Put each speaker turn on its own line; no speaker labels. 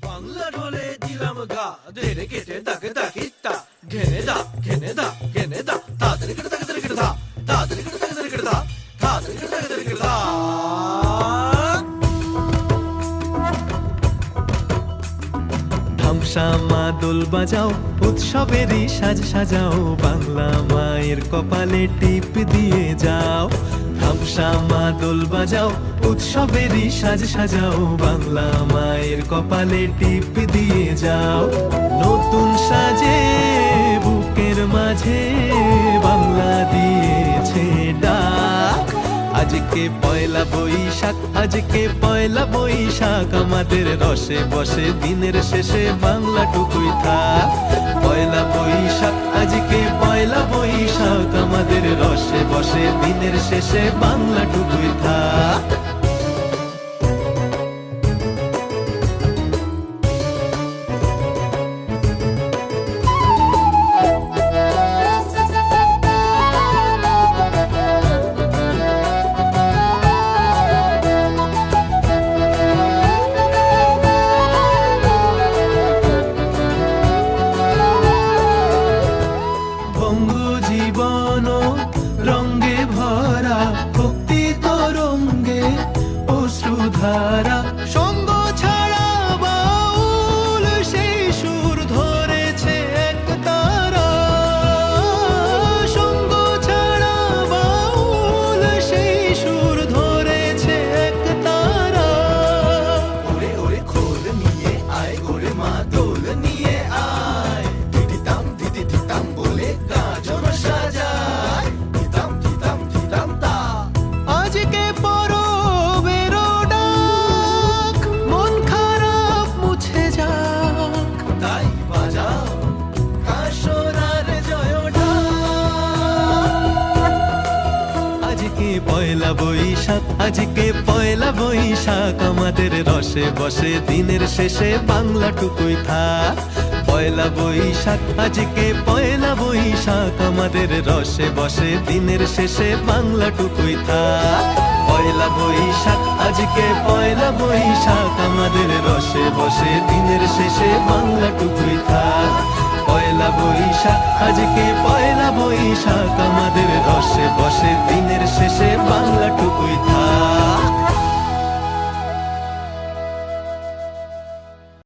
বাংলা ঢোলে দিলাম গা ধেরে কেটে দাকে দাকিতা ঘেনে দা ঘেনে দা ঘেনে দা তাদের কেটে দাকে দাকে দা তাদের কেটে দাকে দাকে দা তাদের কেটে দাকে দাকে দা
ধামসা মা দোল বাজাও উৎসবেরই সাজ সাজাও বাংলা মায়ের কপালে টিপ দিয়ে যাও ধামসা মা দোল বাজাও উৎসবেরই সাজ সাজাও বাংলা মায়ের কপালে টিপ দিয়ে যাও নতুন সাজে বুকের মাঝে বাংলা দিয়েছে ডাক আজকে পয়লা বৈশাখ আজকে পয়লা বৈশাখ আমাদের রসে বসে দিনের শেষে বাংলা টুকুই থাক পয়লা বৈশাখ আজকে পয়লা বৈশাখ আমাদের রসে বসে দিনের শেষে বাংলা টুকুই থাক জীবন রঙ্গে ভরা ভক্তি তরঙ্গে অশ্রুধারা সঙ্গ ছাড়া বাউল সেই সুর ধরেছে এক তারা সঙ্গ ছাড়া বাউল সেই সুর ধরেছে এক তারা
ওরে ওরে খোল নিয়ে আয় ওরে মা দোল নিয়ে আয় দিদিতাম দিদিতাম বলে গাজন সাজায় দিতাম দিতাম দিতাম তা
আজকে পরবের ডাক মন খারাপ মুছে যাক
তাই বাজাও কাশরার জয় ঢাক
আজকে পয়লা বৈশাখ আজকে পয়লা বৈশাখ আমাদের রসে বসে দিনের শেষে বাংলা টুকুই থাক পয়লা বৈশাখ আজকে পয়লা বৈশাখ আমাদের রসে বসে দিনের শেষে বাংলা টুকুই থাক পয়লা বৈশাখ আজকে পয়লা বৈশাখ আমাদের রসে বসে দিনের শেষে বাংলা টুকুই থাক পয়লা বৈশাখ আজকে পয়লা বৈশাখ আমাদের রসে বসে দিনের শেষে বাংলা টুকুই থাক